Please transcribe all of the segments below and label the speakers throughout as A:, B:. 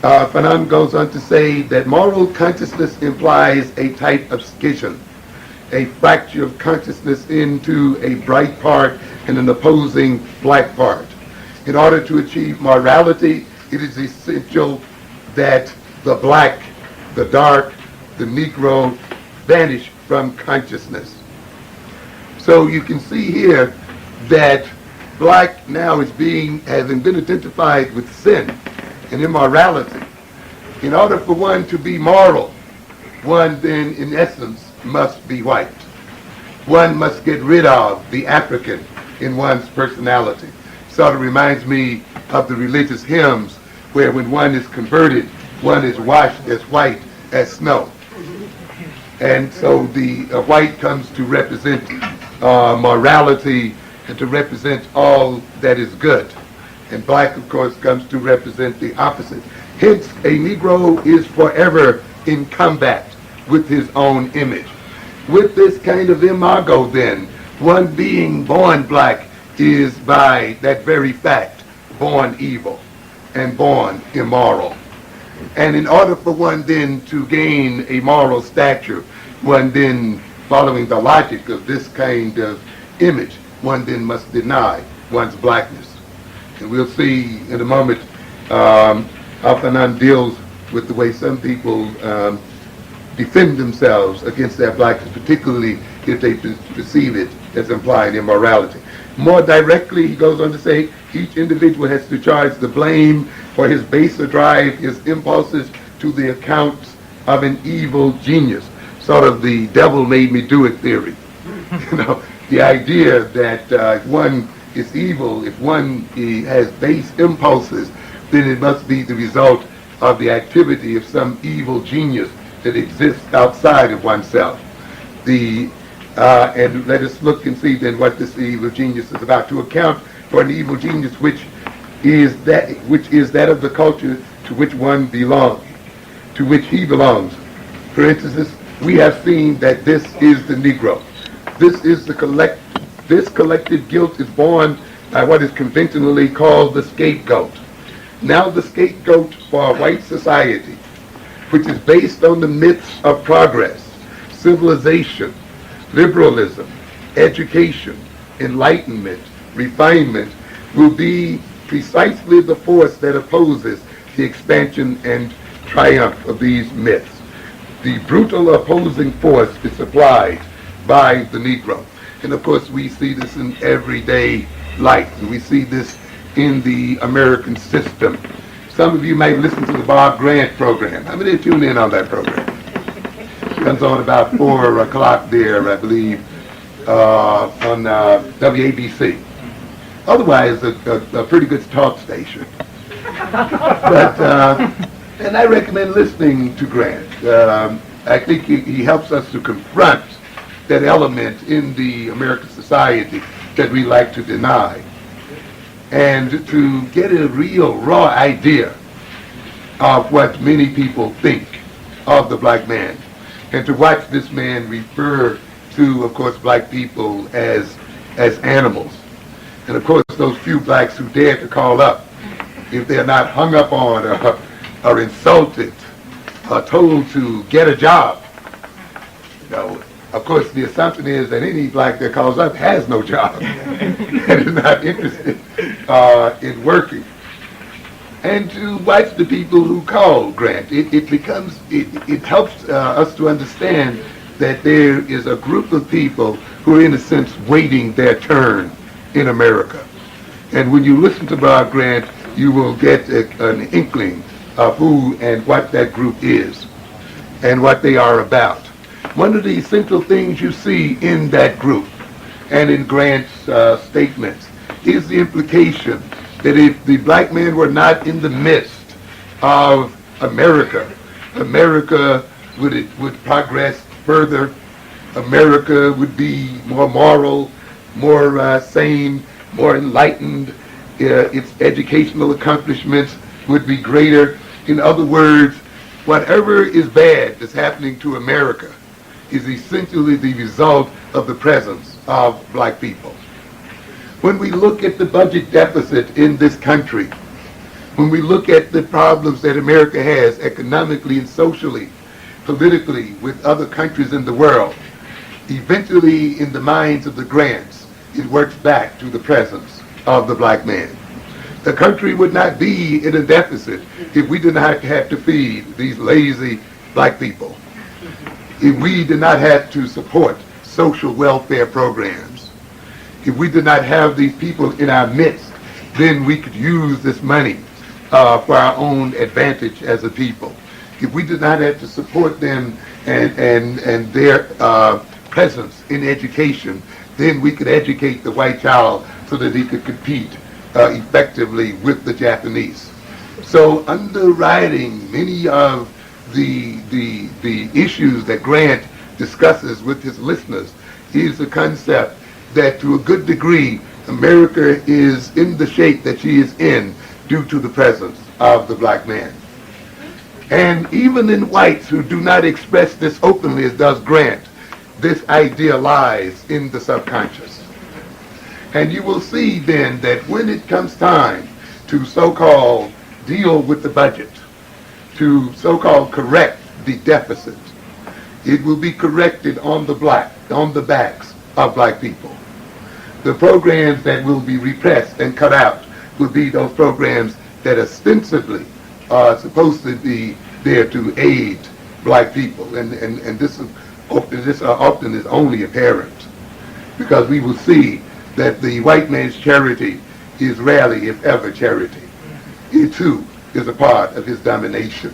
A: Fanon goes on to say that moral consciousness implies a type of schism, a fracture of consciousness into a bright part and an opposing black part. In order to achieve morality, it is essential that the black, the dark, the Negro vanish from consciousness. So you can see here that black now has been identified with sin and immorality. In order for one to be moral, one then in essence must be white. One must get rid of the African in one's personality. Sort of reminds me of the religious hymns where when one is converted, one is washed as white as snow. And so the white comes to represent morality and to represent all that is good. And black, of course, comes to represent the opposite. Hence, a Negro is forever in combat with his own image. With this kind of imago, then, one being born black is by that very fact born evil and born immoral. And in order for one then to gain a moral stature, one then, following the logic of this kind of image, one then must deny one's blackness. And we'll see in a moment how Fanon deals with the way some people defend themselves against their blackness, particularly if they perceive it as implying immorality. More directly, he goes on to say, each individual has to charge the blame for his baser drive, his impulses, to the account of an evil genius. Sort of the devil made me do it theory. You know, the idea that if one is evil, if one has base impulses, then it must be the result of the activity of some evil genius that exists outside of oneself. And let us look and see then what this evil genius is about. To account for an evil genius which is that of the culture to which one belongs, to which he belongs. For instance, we have seen that this is the Negro. This collective guilt is born by what is conventionally called the scapegoat. Now the scapegoat for white society, which is based on the myths of progress, civilization, liberalism, education, enlightenment, refinement, will be precisely the force that opposes the expansion and triumph of these myths. The brutal opposing force is supplied by the Negro. And of course we see this in everyday life. We see this in the American system. Some of you may listen to the Bob Grant program. How many tune in on that program? It comes on about 4 o'clock there, I believe, on WABC. Otherwise, a pretty good talk station. But, and I recommend listening to Grant. I think he helps us to confront that element in the American society that we like to deny, and to get a real raw idea of what many people think of the black man, and to watch this man refer to, of course, black people as animals. And of course, those few blacks who dare to call up, if they're not hung up on or insulted or told to get a job, you know, of course, the assumption is that any black that calls up has no job and is not interested in working. And to watch the people who call Grant, it helps us to understand that there is a group of people who are, in a sense, waiting their turn in America. And when you listen to Bob Grant, you will get an inkling of who and what that group is and what they are about. One of the essential things you see in that group and in Grant's statements is the implication that if the black man were not in the midst of America, America would progress further. America would be more moral, more sane, more enlightened. Its educational accomplishments would be greater. In other words, whatever is bad that's happening to America is essentially the result of the presence of black people. When we look at the budget deficit in this country, When we look at the problems that America has economically and socially, politically, with other countries in the world, eventually in the minds of the Grants, it works back to the presence of the black man. The country would not be in a deficit if we did not have to feed these lazy black people, if we did not have to support social welfare programs, if we did not have these people in our midst, then we could use this money for our own advantage as a people. If we did not have to support them and their presence in education, then we could educate the white child so that he could compete effectively with the Japanese. So underwriting many of the issues that Grant discusses with his listeners is the concept that to a good degree America is in the shape that she is in due to the presence of the black man. And even in whites who do not express this openly as does Grant, this idea lies in the subconscious. And you will see then that when it comes time to so-called deal with the budget, to so-called correct the deficit, it will be corrected on the backs of black people. The programs that will be repressed and cut out will be those programs that ostensibly are supposed to be there to aid black people. And this often is only apparent because we will see that the white man's charity is rarely, if ever, charity. It too is a part of his domination.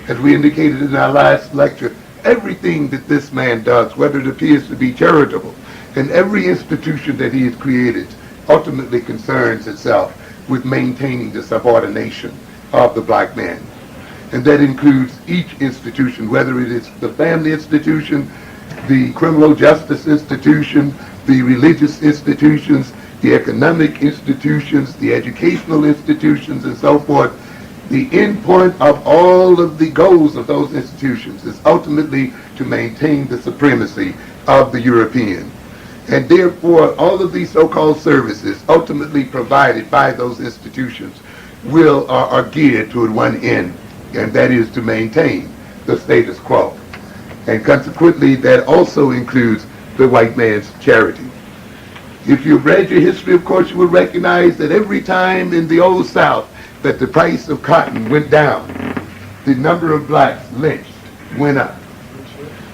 A: As we indicated in our last lecture, everything that this man does, whether it appears to be charitable, and every institution that he has created ultimately concerns itself with maintaining the subordination of the black man. And that includes each institution, whether it is the family institution, the criminal justice institution, the religious institutions, the economic institutions, the educational institutions, and so forth. The end point of all of the goals of those institutions is ultimately to maintain the supremacy of the European. And therefore, all of these so-called services ultimately provided by those institutions are geared toward one end, and that is to maintain the status quo. And consequently, that also includes the white man's charity. If you've read your history, of course, you will recognize that every time in the Old South that the price of cotton went down, the number of blacks lynched went up.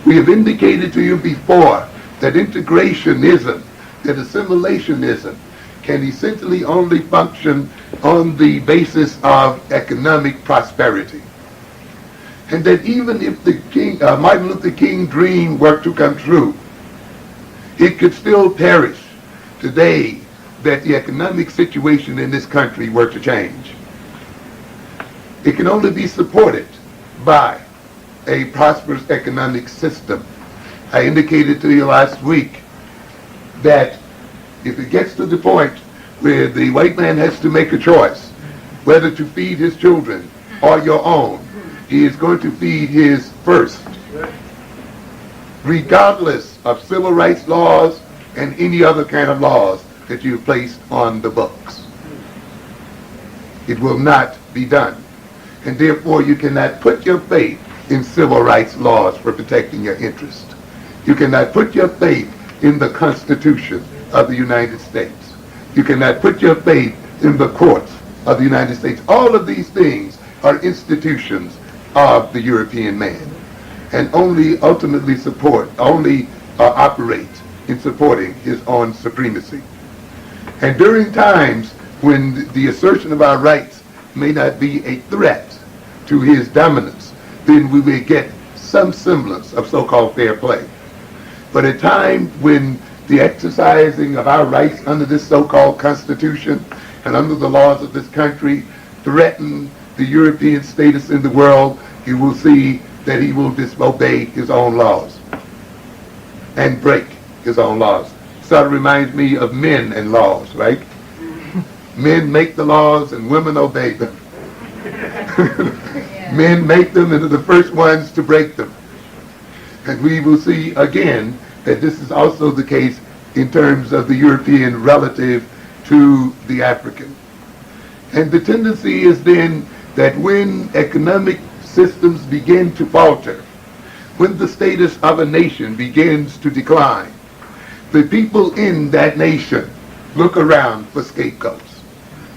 A: We have indicated to you before that integrationism, that assimilationism, can essentially only function on the basis of economic prosperity. And that even if the Martin Luther King dream were to come true, it could still perish today that the economic situation in this country were to change. It can only be supported by a prosperous economic system. I indicated to you last week that if it gets to the point where the white man has to make a choice whether to feed his children or your own, he is going to feed his first, regardless of civil rights laws and any other kind of laws that you've placed on the books. It will not be done. And therefore you cannot put your faith in civil rights laws for protecting your interest. You cannot put your faith in the Constitution of the United States. You cannot put your faith in the courts of the United States. All of these things are institutions of the European man, and only ultimately operate in supporting his own supremacy. And during times when the assertion of our rights may not be a threat to his dominance, then we may get some semblance of so-called fair play. But at times when the exercising of our rights under this so-called Constitution and under the laws of this country threaten the European status in the world, you will see that he will disobey his own laws and break his own laws. Sort of reminds me of men and laws, right? Men make the laws and women obey them. Men make them and are the first ones to break them. And we will see again that this is also the case in terms of the European relative to the African. And the tendency is then that when economic systems begin to falter, when the status of a nation begins to decline, the people in that nation look around for scapegoats.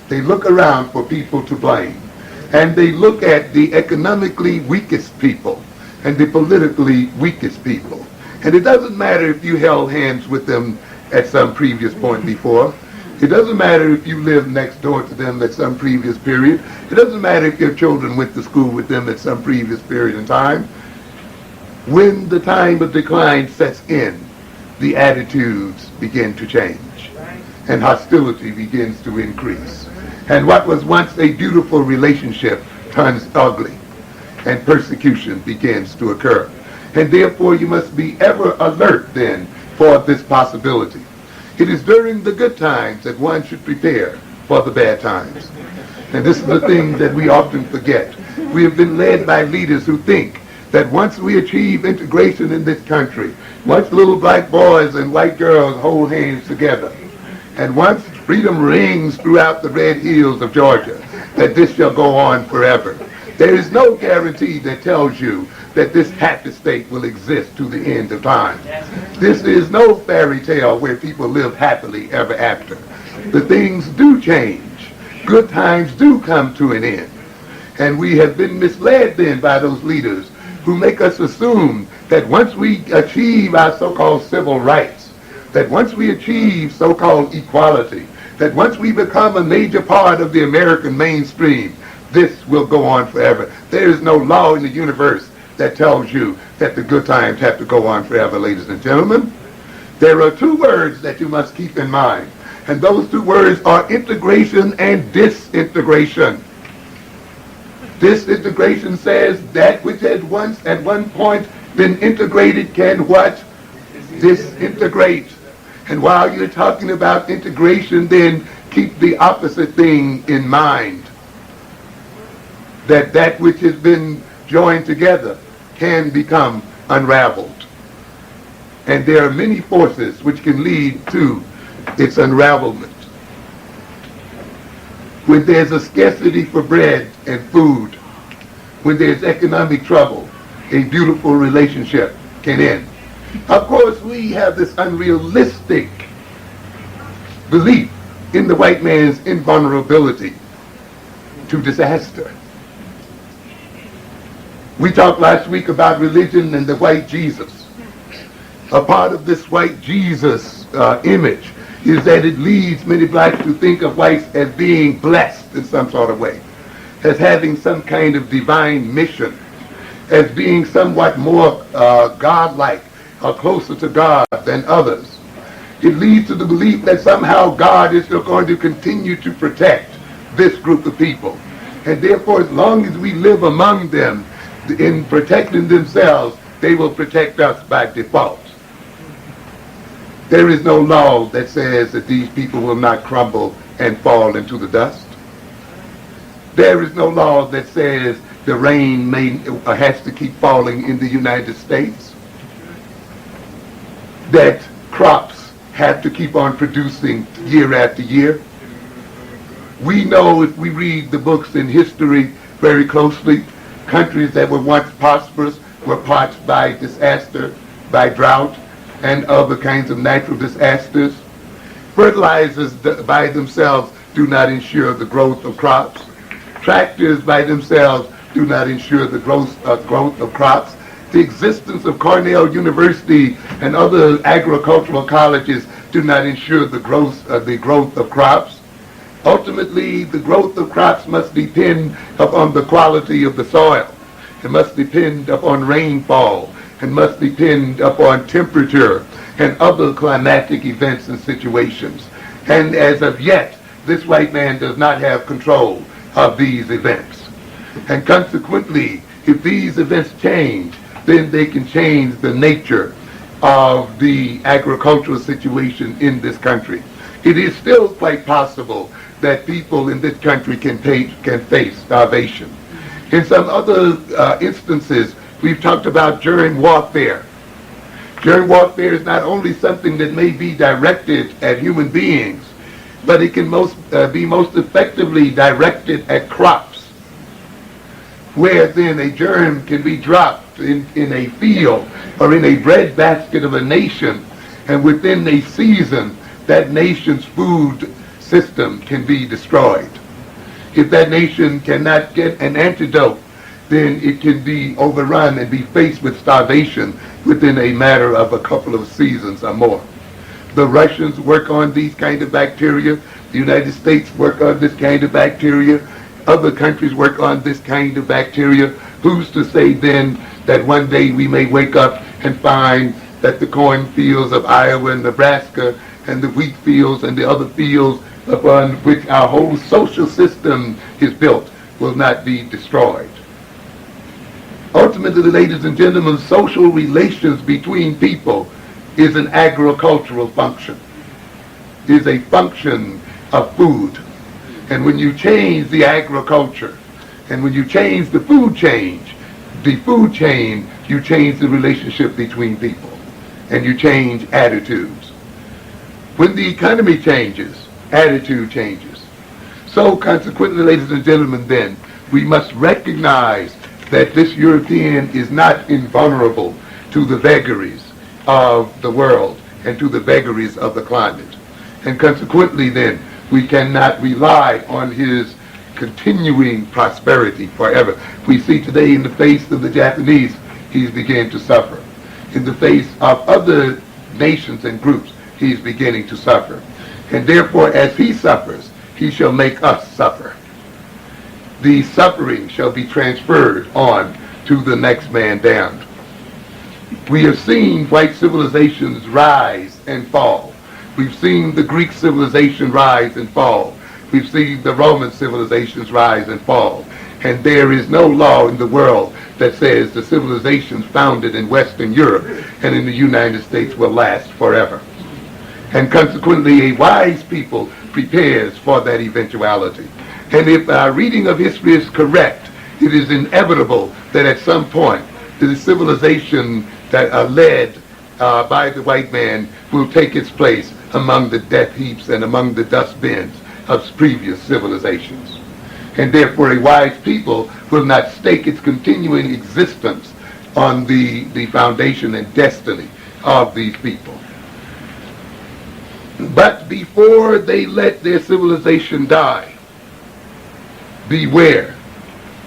A: They look around for people to blame. And they look at the economically weakest people and the politically weakest people. And it doesn't matter if you held hands with them at some previous point before. It doesn't matter if you lived next door to them at some previous period. It doesn't matter if your children went to school with them at some previous period in time. When the time of decline sets in, the attitudes begin to change, and hostility begins to increase. And what was once a beautiful relationship turns ugly, and persecution begins to occur. And therefore you must be ever alert then for this possibility. It is during the good times that one should prepare for the bad times. And this is the thing that we often forget. We have been led by leaders who think that once we achieve integration in this country, once little black boys and white girls hold hands together, and once freedom rings throughout the red hills of Georgia, that this shall go on forever. There is no guarantee that tells you that this happy state will exist to the end of time. This is no fairy tale where people live happily ever after. The things do change. Good times do come to an end. And we have been misled then by those leaders who make us assume that once we achieve our so-called civil rights, that once we achieve so-called equality, that once we become a major part of the American mainstream, this will go on forever. There is no law in the universe that tells you that the good times have to go on forever, ladies and gentlemen. There are two words that you must keep in mind, and those two words are integration and disintegration. Disintegration says that which had once at one point been integrated can what? Disintegrate. And while you're talking about integration, then keep the opposite thing in mind. That which has been joined together can become unraveled. And there are many forces which can lead to its unravelment. When there's a scarcity for bread and food, when there's economic trouble, a beautiful relationship can end. Of course, we have this unrealistic belief in the white man's invulnerability to disaster. We talked last week about religion and the white Jesus. A part of this white Jesus image is that it leads many blacks to think of whites as being blessed in some sort of way, as having some kind of divine mission, as being somewhat more godlike or closer to God than others. It leads to the belief that somehow God is still going to continue to protect this group of people. And therefore, as long as we live among them, in protecting themselves, they will protect us by default. There is no law that says that these people will not crumble and fall into the dust. There is no law that says the rain has to keep falling in the United States, that crops have to keep on producing year after year. We know, if we read the books in history very closely, countries that were once prosperous were parched by disaster, by drought, and other kinds of natural disasters. Fertilizers by themselves do not ensure the growth of crops. Tractors by themselves do not ensure the growth of crops. The existence of Cornell University and other agricultural colleges do not ensure the growth of crops. Ultimately, the growth of crops must depend upon the quality of the soil. It must depend upon rainfall. It must depend upon temperature and other climatic events and situations. And as of yet, this white man does not have control of these events. And consequently, if these events change, then they can change the nature of the agricultural situation in this country. It is still quite possible that people in this country can face starvation. In some other instances, we've talked about germ warfare. Germ warfare is not only something that may be directed at human beings, but it can be most effectively directed at crops, where then a germ can be dropped in a field or in a breadbasket of a nation, and within a season, that nation's food system can be destroyed. If that nation cannot get an antidote, then it can be overrun and be faced with starvation within a matter of a couple of seasons or more. The Russians work on these kind of bacteria. The United States work on this kind of bacteria. Other countries work on this kind of bacteria. Who's to say then that one day we may wake up and find that the cornfields of Iowa and Nebraska and the wheat fields and the other fields upon which our whole social system is built will not be destroyed? Ultimately, ladies and gentlemen, social relations between people is an agricultural function, is a function of food. And when you change the agriculture, and when you change the food chain, you change the relationship between people, and you change attitudes. When the economy changes, attitude changes. So consequently, ladies and gentlemen, then, we must recognize that this European is not invulnerable to the vagaries of the world and to the vagaries of the climate. And consequently, then, we cannot rely on his continuing prosperity forever. We see today in the face of the Japanese, he's beginning to suffer. In the face of other nations and groups, he's beginning to suffer. And therefore, as he suffers, he shall make us suffer. The suffering shall be transferred on to the next man down. We have seen white civilizations rise and fall. We've seen the Greek civilization rise and fall. We've seen the Roman civilizations rise and fall. And there is no law in the world that says the civilizations founded in Western Europe and in the United States will last forever. And consequently, a wise people prepares for that eventuality. And if our reading of history is correct, it is inevitable that at some point the civilization that are led by the white man will take its place among the death heaps and among the dustbins of previous civilizations. And therefore a wise people will not stake its continuing existence on the foundation and destiny of these people. But before they let their civilization die, beware,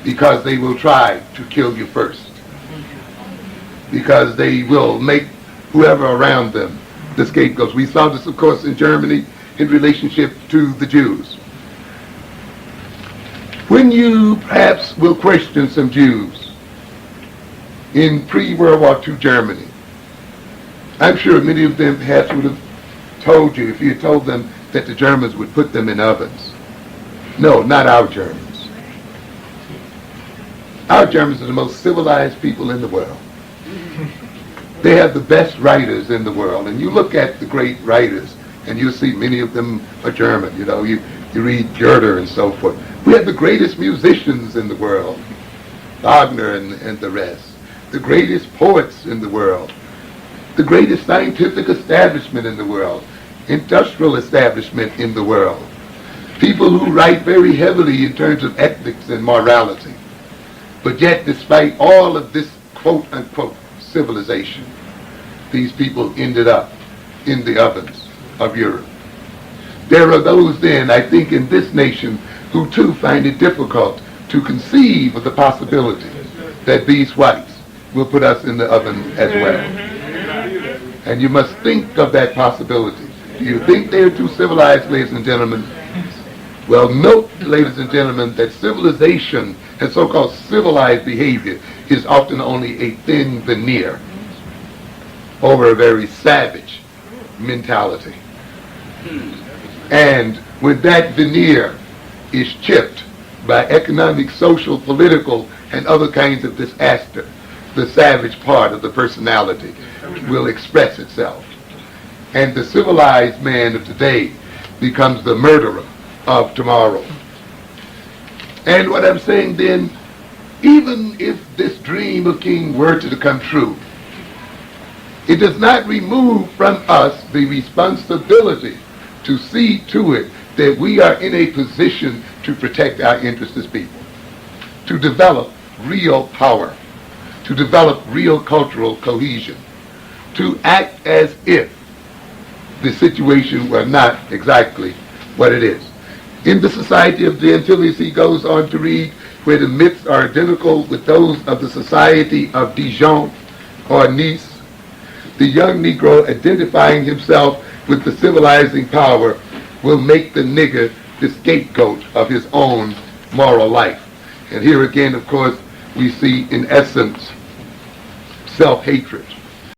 A: because they will try to kill you first. Because they will make whoever around them the scapegoats. We saw this, of course, in Germany in relationship to the Jews. When you perhaps will question some Jews in pre-World War II Germany, I'm sure many of them perhaps would have told you, if you had told them that the Germans would put them in ovens. No, not our Germans. Our Germans are the most civilized people in the world. They have the best writers in the world. And you look at the great writers, and you'll see many of them are German. You know, you read Goethe and so forth. We have the greatest musicians in the world, Wagner and the rest. The greatest poets in the world. The greatest scientific establishment in the world. Industrial establishment in the world. People who write very heavily in terms of ethics and morality. But yet, despite all of this quote-unquote civilization, these people ended up in the ovens of Europe. There are those then, I think, in this nation who too find it difficult to conceive of the possibility that these whites will put us in the oven as well. And you must think of that possibility. Do you think they're too civilized, ladies and gentlemen? Well, note, ladies and gentlemen, that civilization and so-called civilized behavior is often only a thin veneer over a very savage mentality. And when that veneer is chipped by economic, social, political, and other kinds of disaster, the savage part of the personality will express itself. And the civilized man of today becomes the murderer of tomorrow. And what I'm saying then, even if this dream of King were to come true, it does not remove from us the responsibility to see to it that we are in a position to protect our interests as people, to develop real power, to develop real cultural cohesion, to act as if the situation were not exactly what it is. In the society of the Antilles, he goes on to read, where the myths are identical with those of the society of Dijon or Nice, the young Negro identifying himself with the civilizing power will make the nigger the scapegoat of his own moral life. And here again, of course, we see in essence self-hatred.